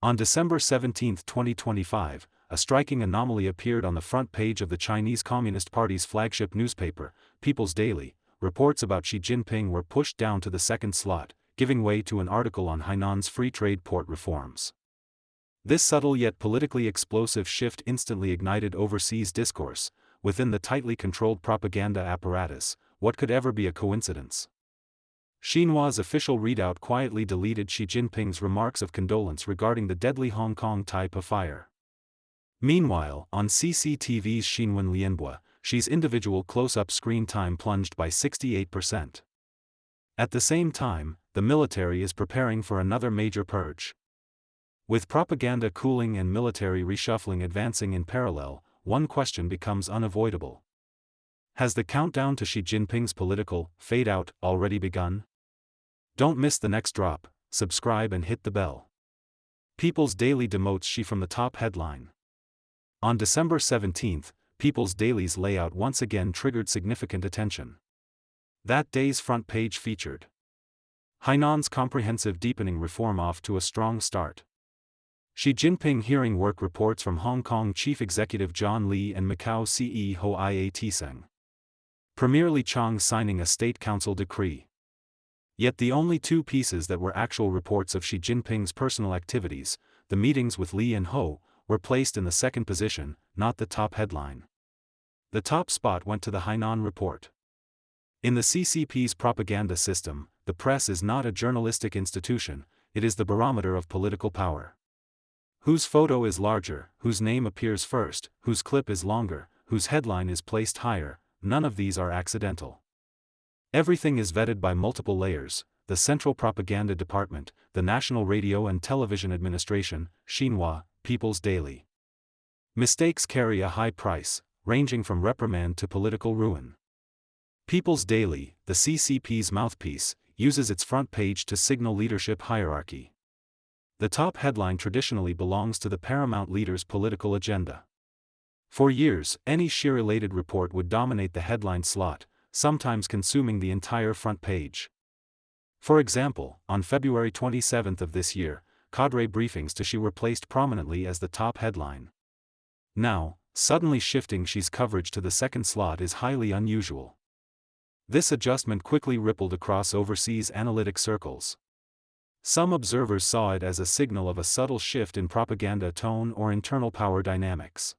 On December 17, 2025, a striking anomaly appeared on the front page of the Chinese Communist Party's flagship newspaper, People's Daily. Reports about Xi Jinping were pushed down to the second slot, giving way to an article on Hainan's free trade port reforms. This subtle yet politically explosive shift instantly ignited overseas discourse. Within the tightly controlled propaganda apparatus, what could ever be a coincidence? Xinhua's official readout quietly deleted Xi Jinping's remarks of condolence regarding the deadly Hong Kong Taipa fire. Meanwhile, on CCTV's Xinwen Lianhua, Xi's individual close-up screen time plunged by 68%. At the same time, the military is preparing for another major purge. With propaganda cooling and military reshuffling advancing in parallel, one question becomes unavoidable. Has the countdown to Xi Jinping's political fade-out already begun? Don't miss the next drop, subscribe and hit the bell. People's Daily demotes Xi from the top headline. On December 17, People's Daily's layout once again triggered significant attention. That day's front page featured Hainan's comprehensive deepening reform off to a strong start. Xi Jinping hearing work reports from Hong Kong Chief Executive John Lee and Macau CEO Ia. Premier Li Chang signing a State Council decree. Yet the only two pieces that were actual reports of Xi Jinping's personal activities, the meetings with Li and Ho, were placed in the second position, not the top headline. The top spot went to the Hainan report. In the CCP's propaganda system, the press is not a journalistic institution, it is the barometer of political power. Whose photo is larger, whose name appears first, whose clip is longer, whose headline is placed higher, none of these are accidental. Everything is vetted by multiple layers: the Central Propaganda Department, the National Radio and Television Administration, Xinhua, People's Daily. Mistakes carry a high price, ranging from reprimand to political ruin. People's Daily, the CCP's mouthpiece, uses its front page to signal leadership hierarchy. The top headline traditionally belongs to the paramount leader's political agenda. For years, any Xi-related report would dominate the headline slot, sometimes consuming the entire front page. For example, on February 27 of this year, cadre briefings to Xi were placed prominently as the top headline. Now, suddenly shifting Xi's coverage to the second slot is highly unusual. This adjustment quickly rippled across overseas analytic circles. Some observers saw it as a signal of a subtle shift in propaganda tone or internal power dynamics.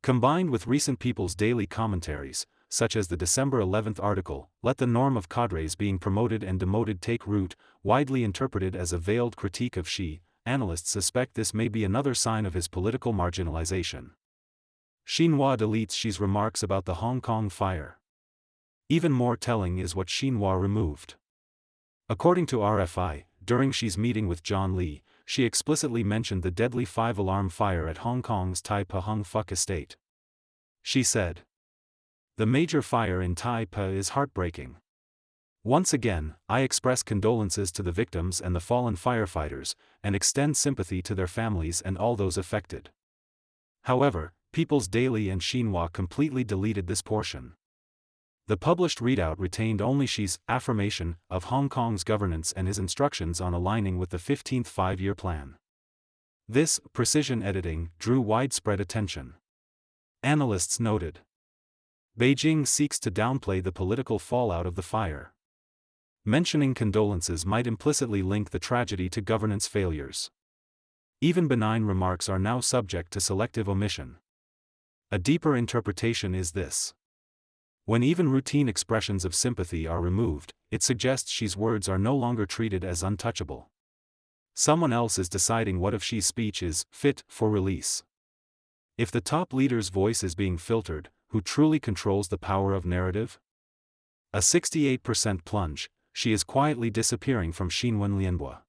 Combined with recent People's Daily commentaries, such as the December 11 article, "Let the Norm of Cadres Being Promoted and Demoted Take Root," widely interpreted as a veiled critique of Xi, analysts suspect this may be another sign of his political marginalization. Xinhua deletes Xi's remarks about the Hong Kong fire. Even more telling is what Xinhua removed. According to RFI, during Xi's meeting with John Lee, Xi explicitly mentioned the deadly 5-alarm fire at Hong Kong's Tai Pa Hung Fuc estate. Xi said, "The major fire in Tai Pa is heartbreaking. Once again, I express condolences to the victims and the fallen firefighters, and extend sympathy to their families and all those affected." However, People's Daily and Xinhua completely deleted this portion. The published readout retained only Xi's affirmation of Hong Kong's governance and his instructions on aligning with the 15th Five-Year Plan. This precision editing drew widespread attention. Analysts noted, Beijing seeks to downplay the political fallout of the fire. Mentioning condolences might implicitly link the tragedy to governance failures. Even benign remarks are now subject to selective omission. A deeper interpretation is this. When even routine expressions of sympathy are removed, it suggests Xi's words are no longer treated as untouchable. Someone else is deciding what of Xi's speech is fit for release. If the top leader's voice is being filtered, who truly controls the power of narrative? A 68% plunge, Xi is quietly disappearing from Xinwen Lianhua.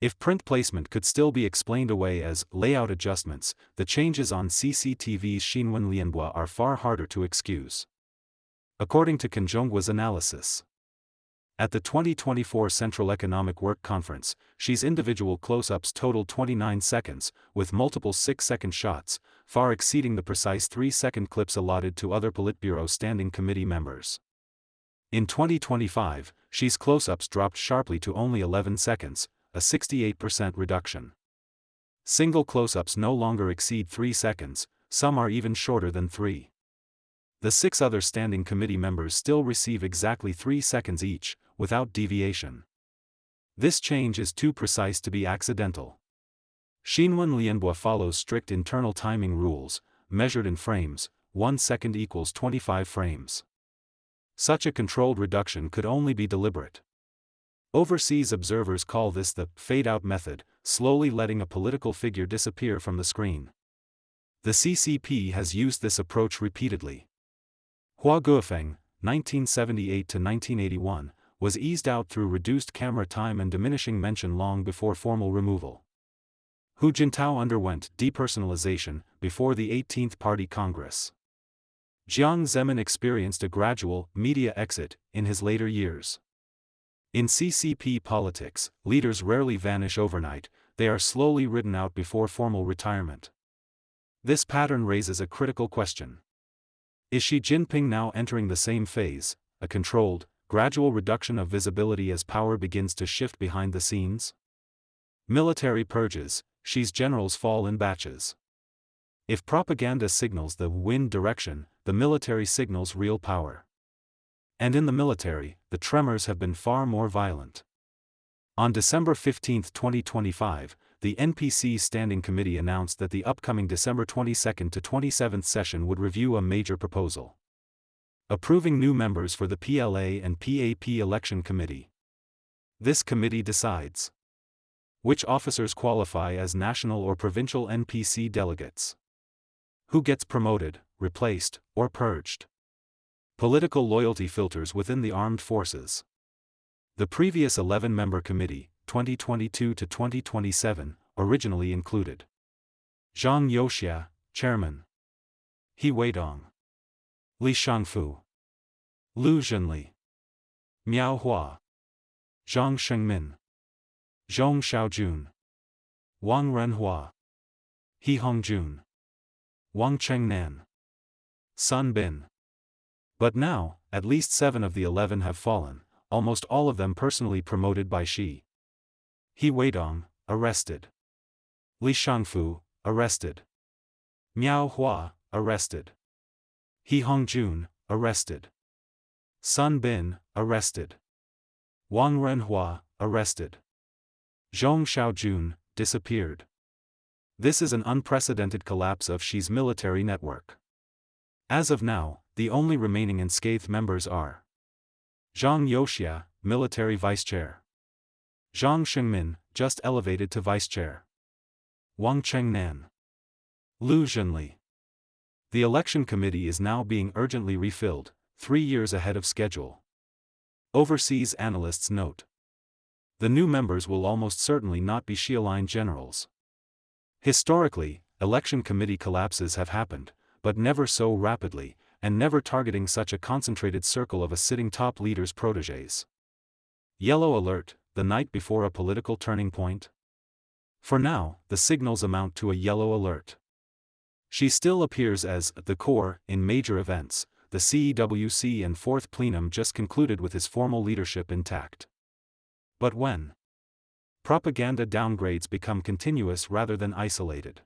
If print placement could still be explained away as layout adjustments, the changes on CCTV's Xinwen Lianhua are far harder to excuse. According to Kanzhonghua's analysis, at the 2024 Central Economic Work Conference, Xi's individual close-ups totaled 29 seconds, with multiple 6-second shots, far exceeding the precise 3-second clips allotted to other Politburo Standing Committee members. In 2025, Xi's close-ups dropped sharply to only 11 seconds, a 68% reduction. Single close-ups no longer exceed 3 seconds, some are even shorter than 3. The 6 other standing committee members still receive exactly 3 seconds each, without deviation. This change is too precise to be accidental. Xinwen Lianbo follows strict internal timing rules, measured in frames, 1 second equals 25 frames. Such a controlled reduction could only be deliberate. Overseas observers call this the fade-out method, slowly letting a political figure disappear from the screen. The CCP has used this approach repeatedly. Hua Guofeng, 1978–1981, was eased out through reduced camera time and diminishing mention long before formal removal. Hu Jintao underwent depersonalization before the 18th Party Congress. Jiang Zemin experienced a gradual media exit in his later years. In CCP politics, leaders rarely vanish overnight, they are slowly ridden out before formal retirement. This pattern raises a critical question. Is Xi Jinping now entering the same phase, a controlled, gradual reduction of visibility as power begins to shift behind the scenes? Military purges, Xi's generals fall in batches. If propaganda signals the wind direction, the military signals real power. And in the military, the tremors have been far more violent. On December 15, 2025, the NPC Standing Committee announced that the upcoming December 22 to 27 session would review a major proposal, approving new members for the PLA and PAP Election Committee. This committee decides which officers qualify as national or provincial NPC delegates, who gets promoted, replaced, or purged. Political loyalty filters within the armed forces. The previous 11-member committee, 2022 to 2027, originally included Zhang Youxia, Chairman; He Weidong, Li Shangfu, Lu Zhenli, Miao Hua, Zhang Shengmin, Zhong Xiaojun, Wang Renhua, He Hongjun, Wang Chengnan, Sun Bin. But now, at least 7 of the 11 have fallen, almost all of them personally promoted by Xi. He Weidong, arrested. Li Shangfu, arrested. Miao Hua, arrested. He Hongjun, arrested. Sun Bin, arrested. Wang Renhua, arrested. Zhong Xiaojun, disappeared. This is an unprecedented collapse of Xi's military network. As of now, the only remaining unscathed members are Zhang Youxia, military vice-chair; Zhang Shengmin, just elevated to vice-chair; Wang Chengnan; Lu Zhenli. The election committee is now being urgently refilled, 3 years ahead of schedule. Overseas analysts note the new members will almost certainly not be Xi-aligned generals. Historically, election committee collapses have happened, but never so rapidly, and never targeting such a concentrated circle of a sitting top leader's protégés. Yellow alert, the night before a political turning point? For now, the signals amount to a yellow alert. She still appears as the core in major events. The CEWC and 4th plenum just concluded with his formal leadership intact. But when propaganda downgrades become continuous rather than isolated,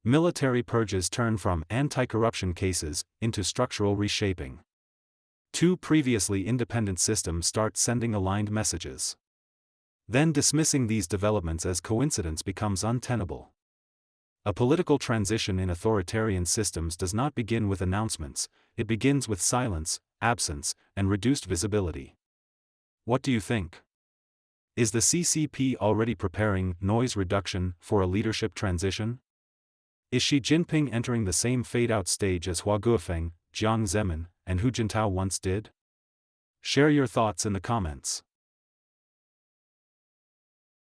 military purges turn from anti-corruption cases into structural reshaping. 2 previously independent systems start sending aligned messages. Then dismissing these developments as coincidence becomes untenable. A political transition in authoritarian systems does not begin with announcements, it begins with silence, absence, and reduced visibility. What do you think? Is the CCP already preparing noise reduction for a leadership transition? Is Xi Jinping entering the same fade-out stage as Hua Guofeng, Jiang Zemin, and Hu Jintao once did? Share your thoughts in the comments.